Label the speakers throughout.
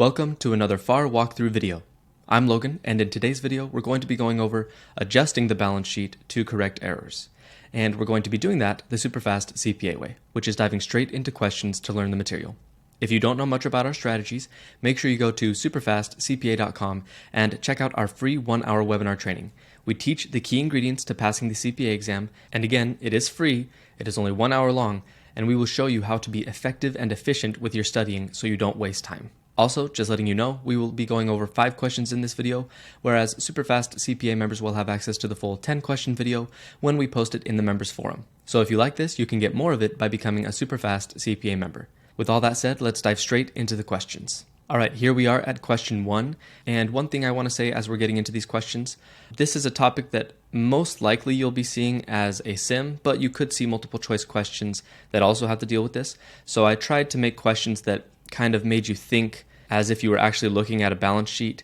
Speaker 1: Welcome to another FAR walkthrough video. I'm Logan, and in today's video we're going to be going over adjusting the balance sheet to correct errors. And we're going to be doing that the SuperfastCPA CPA way, which is diving straight into questions to learn the material. If you don't know much about our strategies, make sure you go to SuperfastCPA.com and check out our free 1-hour webinar training. We teach the key ingredients to passing the CPA exam, and again, it is free, it is only 1 hour long, and we will show you how to be effective and efficient with your studying so you don't waste time. Also, just letting you know, we will be going over 5 questions in this video, whereas SuperfastCPA members will have access to the full 10-question video when we post it in the members forum. So if you like this, you can get more of it by becoming a SuperfastCPA member. With all that said, let's dive straight into the questions. Alright, here we are at question 1, and one thing I want to say as we're getting into these questions, this is a topic that most likely you'll be seeing as a sim, but you could see multiple choice questions that also have to deal with this. So I tried to make questions that kind of made you think as if you were actually looking at a balance sheet,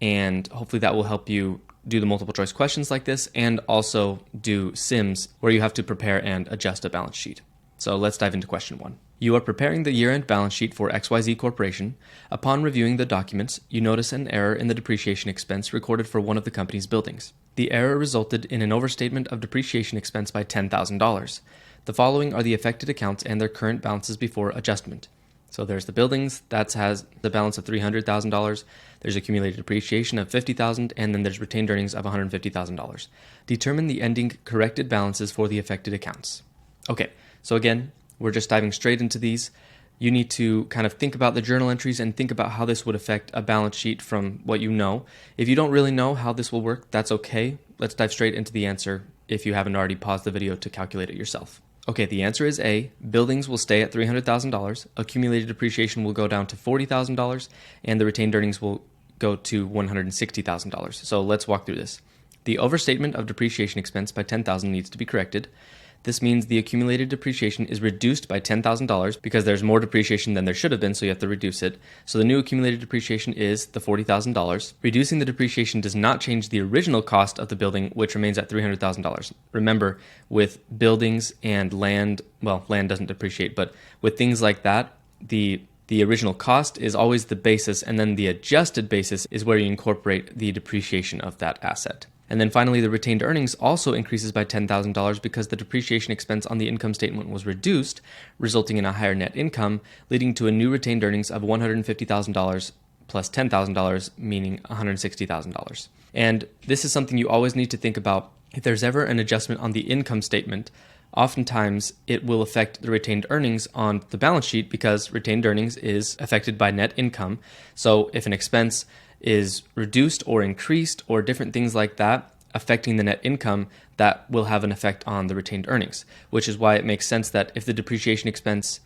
Speaker 1: and hopefully that will help you do the multiple choice questions like this and also do sims where you have to prepare and adjust a balance sheet. So let's dive into question 1. You are preparing the year-end balance sheet for XYZ Corporation. Upon reviewing the documents, you notice an error in the depreciation expense recorded for one of the company's buildings. The error resulted in an overstatement of depreciation expense by $10,000. The following are the affected accounts and their current balances before adjustment. So there's the buildings, that has the balance of $300,000, there's accumulated depreciation of $50,000, and then there's retained earnings of $150,000. Determine the ending corrected balances for the affected accounts. Okay, so again, we're just diving straight into these. You need to kind of think about the journal entries and think about how this would affect a balance sheet from what you know. If you don't really know how this will work, that's okay. Let's dive straight into the answer if you haven't already paused the video to calculate it yourself. Okay, the answer is A. Buildings will stay at $300,000, accumulated depreciation will go down to $40,000, and the retained earnings will go to $160,000. So let's walk through this. The overstatement of depreciation expense by $10,000 needs to be corrected. This means the accumulated depreciation is reduced by $10,000 because there's more depreciation than there should have been, so you have to reduce it. So the new accumulated depreciation is the $40,000. Reducing the depreciation does not change the original cost of the building, which remains at $300,000. Remember, with buildings and land, well, land doesn't depreciate, but with things like that, the original cost is always the basis, and then the adjusted basis is where you incorporate the depreciation of that asset. And then finally, the retained earnings also increases by $10,000 because the depreciation expense on the income statement was reduced, resulting in a higher net income, leading to a new retained earnings of $150,000 plus $10,000, meaning $160,000. And this is something you always need to think about. If there's ever an adjustment on the income statement, oftentimes it will affect the retained earnings on the balance sheet because retained earnings is affected by net income. So if an expense is reduced or increased or different things like that affecting the net income, that will have an effect on the retained earnings, which is why it makes sense that if the depreciation expense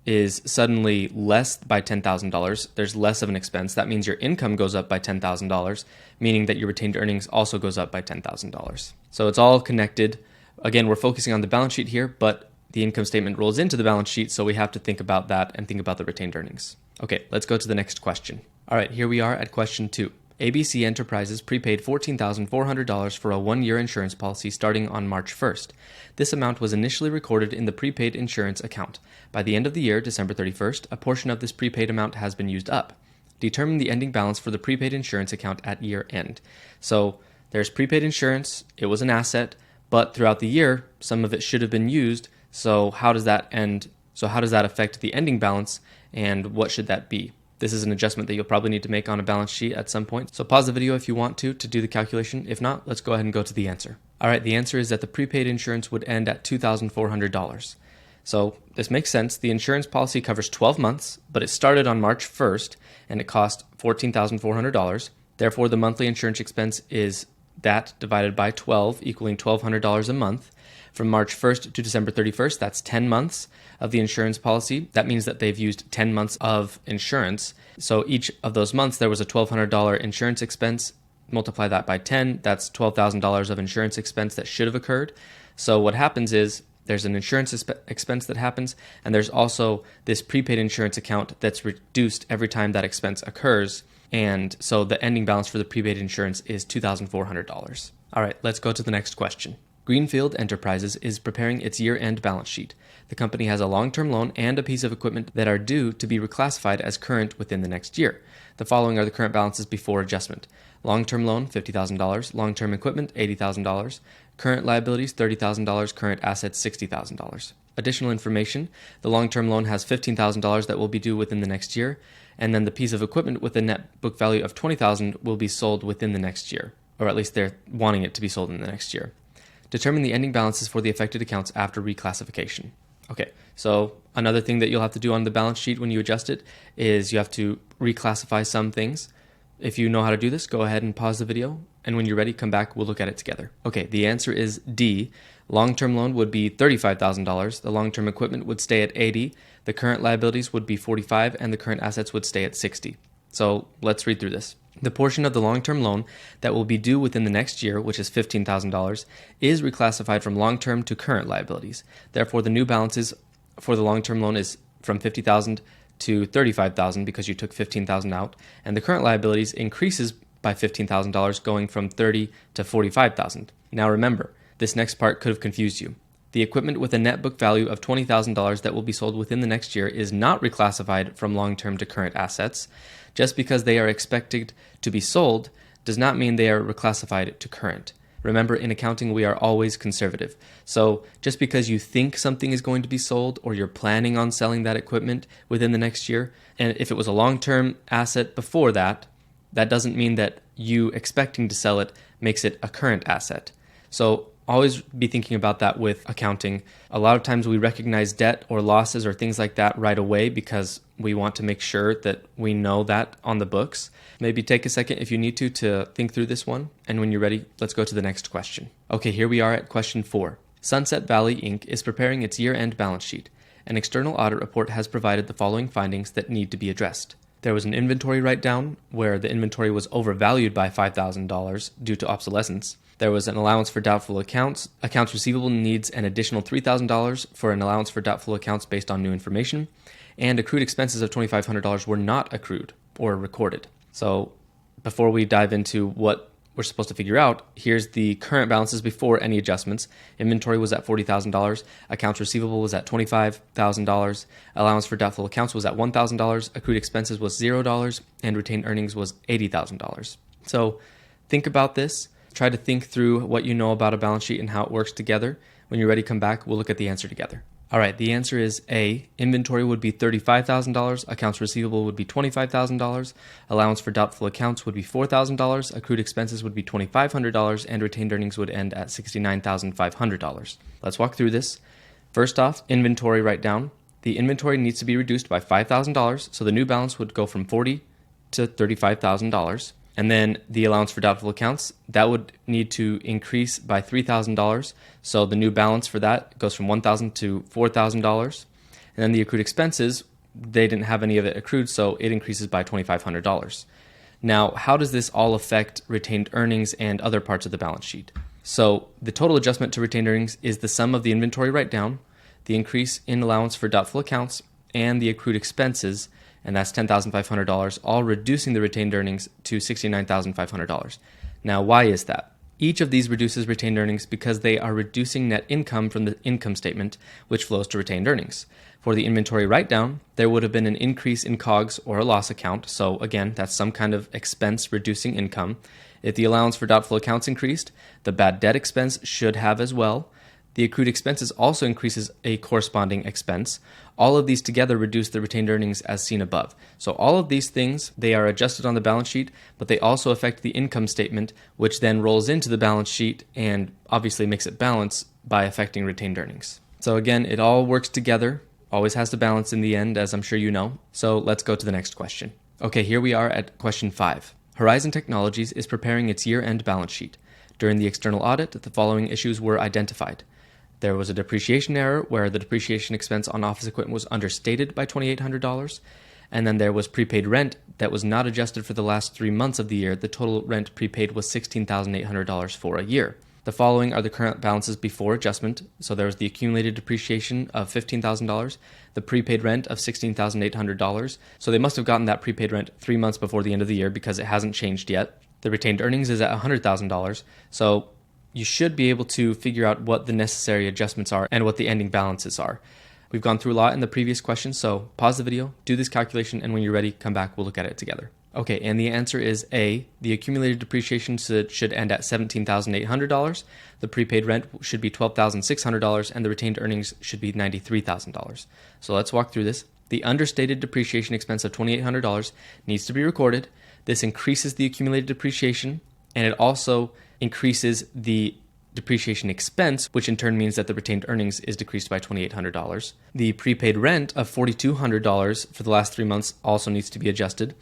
Speaker 1: is suddenly less by $10,000, there's less of an expense. That means your income goes up by $10,000, meaning that your retained earnings also goes up by $10,000. So it's all connected. Again, we're focusing on the balance sheet here, but the income statement rolls into the balance sheet, so we have to think about that and think about the retained earnings. Okay, let's go to the next question. All right, here we are at question 2. ABC Enterprises prepaid $14,400 for a 1-year insurance policy starting on March 1st. This amount was initially recorded in the prepaid insurance account. By the end of the year, December 31st, a portion of this prepaid amount has been used up. Determine the ending balance for the prepaid insurance account at year end. So there's prepaid insurance, it was an asset, but throughout the year, some of it should have been used. So how does that end? So how does that affect the ending balance, and what should that be? This is an adjustment that you'll probably need to make on a balance sheet at some point. So pause the video if you want to do the calculation. If not, let's go ahead and go to the answer. All right, the answer is that the prepaid insurance would end at $2,400. So this makes sense. The insurance policy covers 12 months, but it started on March 1st and it cost $14,400. Therefore, the monthly insurance expense is that divided by 12, equaling $1,200 a month. From March 1st to December 31st, that's 10 months of the insurance policy. That means that they've used 10 months of insurance. So each of those months, there was a $1,200 insurance expense. Multiply that by 10, that's $12,000 of insurance expense that should have occurred. So what happens is there's an insurance expense that happens, and there's also this prepaid insurance account that's reduced every time that expense occurs. And so the ending balance for the prepaid insurance is $2,400. All right, let's go to the next question. Greenfield Enterprises is preparing its year-end balance sheet. The company has a long-term loan and a piece of equipment that are due to be reclassified as current within the next year. The following are the current balances before adjustment. Long-term loan, $50,000. Long-term equipment, $80,000. Current liabilities, $30,000. Current assets, $60,000. Additional information, the long-term loan has $15,000 that will be due within the next year, and then the piece of equipment with a net book value of $20,000 will be sold within the next year, or at least they're wanting it to be sold in the next year. Determine the ending balances for the affected accounts after reclassification. Okay, so another thing that you'll have to do on the balance sheet when you adjust it is you have to reclassify some things. If you know how to do this, go ahead and pause the video, and when you're ready, come back, we'll look at it together. Okay, the answer is D. Long-term loan would be $35,000, the long-term equipment would stay at $80,000, the current liabilities would be $45,000, and the current assets would stay at $60,000. So let's read through this. The portion of the long-term loan that will be due within the next year, which is $15,000, is reclassified from long-term to current liabilities. Therefore, the new balances for the long-term loan is from $50,000 to $35,000 because you took $15,000 out, and the current liabilities increases by $15,000 going from $30,000 to $45,000. Now remember, this next part could have confused you. The equipment with a net book value of $20,000 that will be sold within the next year is not reclassified from long-term to current assets. Just because they are expected to be sold does not mean they are reclassified to current. Remember, in accounting, we are always conservative. So just because you think something is going to be sold or you're planning on selling that equipment within the next year, and if it was a long-term asset before that, that doesn't mean that you expecting to sell it makes it a current asset. So always be thinking about that with accounting. A lot of times we recognize debt or losses or things like that right away because we want to make sure that we know that on the books. Maybe take a second if you need to think through this one. And when you're ready, let's go to the next question. Okay, here we are at question 4. Sunset Valley Inc. is preparing its year-end balance sheet. An external audit report has provided the following findings that need to be addressed. There was an inventory write-down where the inventory was overvalued by $5,000 due to obsolescence. There was an allowance for doubtful accounts. Accounts receivable needs an additional $3,000 for an allowance for doubtful accounts based on new information. And accrued expenses of $2,500 were not accrued or recorded. So before we dive into what we're supposed to figure out, here's the current balances before any adjustments. Inventory was at $40,000. Accounts receivable was at $25,000. Allowance for doubtful accounts was at $1,000. Accrued expenses was $0. And retained earnings was $80,000. So think about this. Try to think through what you know about a balance sheet and how it works together. When you're ready, come back. We'll look at the answer together. All right, the answer is A. Inventory would be $35,000. Accounts receivable would be $25,000. Allowance for doubtful accounts would be $4,000. Accrued expenses would be $2,500. And retained earnings would end at $69,500. Let's walk through this. First off, inventory write-down. The inventory needs to be reduced by $5,000, so the new balance would go from $40,000 to $35,000. And then the allowance for doubtful accounts, that would need to increase by $3,000. So the new balance for that goes from $1,000 to $4,000. And then the accrued expenses, they didn't have any of it accrued, so it increases by $2,500. Now, how does this all affect retained earnings and other parts of the balance sheet? So the total adjustment to retained earnings is the sum of the inventory write-down, the increase in allowance for doubtful accounts, and the accrued expenses, and that's $10,500, all reducing the retained earnings to $69,500. Now, why is that? Each of these reduces retained earnings because they are reducing net income from the income statement, which flows to retained earnings. For the inventory write-down, there would have been an increase in COGS or a loss account, so again, that's some kind of expense reducing income. If the allowance for doubtful accounts increased, the bad debt expense should have as well. The accrued expenses also increases a corresponding expense. All of these together reduce the retained earnings as seen above. So all of these things, they are adjusted on the balance sheet, but they also affect the income statement, which then rolls into the balance sheet and obviously makes it balance by affecting retained earnings. So again, it all works together, always has to balance in the end, as I'm sure you know. So let's go to the next question. Okay, here we are at question 5. Horizon Technologies is preparing its year-end balance sheet. During the external audit, the following issues were identified. There was a depreciation error where the depreciation expense on office equipment was understated by $2,800. And then there was prepaid rent that was not adjusted for the last 3 months of the year. The total rent prepaid was $16,800 for a year. The following are the current balances before adjustment. So there was the accumulated depreciation of $15,000, the prepaid rent of $16,800. So they must have gotten that prepaid rent 3 months before the end of the year because it hasn't changed yet. The retained earnings is at $100,000. So you should be able to figure out what the necessary adjustments are and what the ending balances are. We've gone through a lot in the previous questions, so pause the video, do this calculation, and when you're ready, come back, we'll look at it together. Okay, and the answer is A. The accumulated depreciation should end at $17,800. The prepaid rent should be $12,600, and the retained earnings should be $93,000. So let's walk through this. The understated depreciation expense of $2,800 needs to be recorded. This increases the accumulated depreciation, and it also increases the depreciation expense, which in turn means that the retained earnings is decreased by $2,800. The prepaid rent of $4,200 for the last 3 months also needs to be adjusted.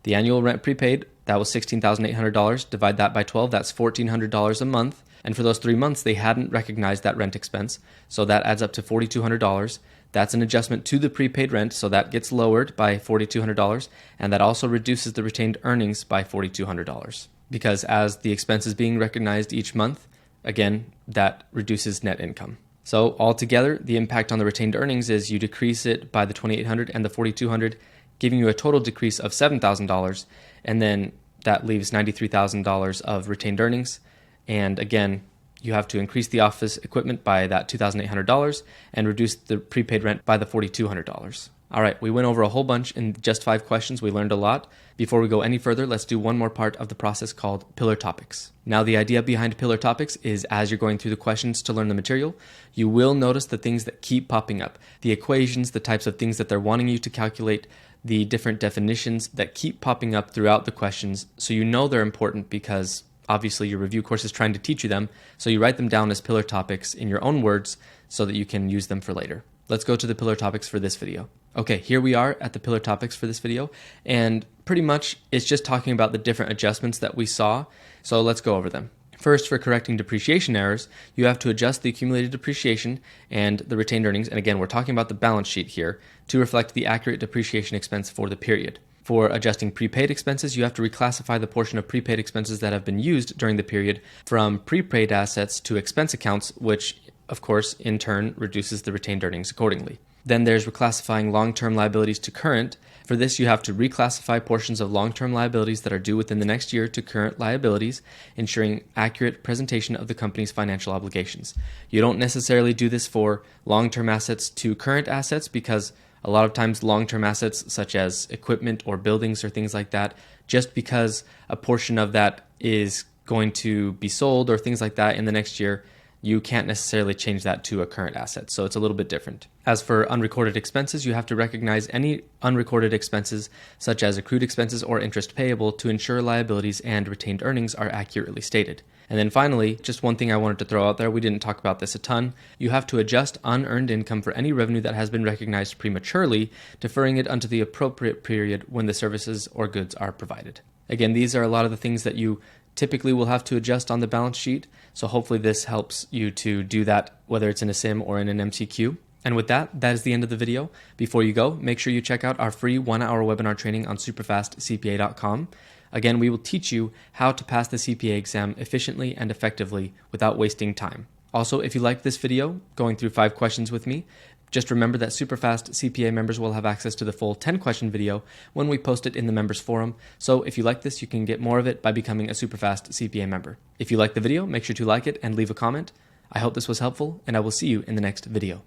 Speaker 1: The annual rent prepaid, that was $16,800. Divide that by 12, that's $1,400 a month. And for those 3 months, they hadn't recognized that rent expense, so that adds up to $4,200. That's an adjustment to the prepaid rent, so that gets lowered by $4,200, and that also reduces the retained earnings by $4,200. Because as the expense is being recognized each month, again, that reduces net income. So altogether, the impact on the retained earnings is you decrease it by the $2,800 and the $4,200, giving you a total decrease of $7,000, and then that leaves $93,000 of retained earnings. And again, you have to increase the office equipment by that $2,800 and reduce the prepaid rent by the $4,200. All right, we went over a whole bunch in just 5 questions. We learned a lot. Before we go any further, let's do one more part of the process called pillar topics. Now, the idea behind pillar topics is as you're going through the questions to learn the material, you will notice the things that keep popping up. The equations, the types of things that they're wanting you to calculate, the different definitions that keep popping up throughout the questions, so you know they're important because obviously your review course is trying to teach you them, so you write them down as pillar topics in your own words so that you can use them for later. Let's go to the pillar topics for this video. Okay, here we are at the pillar topics for this video, and pretty much it's just talking about the different adjustments that we saw, so let's go over them. First, for correcting depreciation errors, you have to adjust the accumulated depreciation and the retained earnings, and again, we're talking about the balance sheet here, to reflect the accurate depreciation expense for the period. For adjusting prepaid expenses, you have to reclassify the portion of prepaid expenses that have been used during the period from prepaid assets to expense accounts, which, of course, in turn reduces the retained earnings accordingly. Then there's reclassifying long-term liabilities to current. For this, you have to reclassify portions of long-term liabilities that are due within the next year to current liabilities, ensuring accurate presentation of the company's financial obligations. You don't necessarily do this for long-term assets to current assets because a lot of times long-term assets such as equipment or buildings or things like that, just because a portion of that is going to be sold or things like that in the next year, you can't necessarily change that to a current asset, so it's a little bit different. As for unrecorded expenses, you have to recognize any unrecorded expenses, such as accrued expenses or interest payable, to ensure liabilities and retained earnings are accurately stated. And then finally, just one thing I wanted to throw out there, we didn't talk about this a ton, you have to adjust unearned income for any revenue that has been recognized prematurely, deferring it unto the appropriate period when the services or goods are provided. Again, these are a lot of the things that you typically will have to adjust on the balance sheet, so hopefully this helps you to do that, whether it's in a sim or in an MCQ. And with that, that is the end of the video. Before you go, make sure you check out our free 1-hour webinar training on SuperfastCPA.com. Again, we will teach you how to pass the CPA exam efficiently and effectively without wasting time. Also, if you liked this video, going through 5 questions with me, just remember that Superfast CPA members will have access to the full 10-question video when we post it in the members forum. So if you like this, you can get more of it by becoming a Superfast CPA member. If you like the video, make sure to like it and leave a comment. I hope this was helpful, and I will see you in the next video.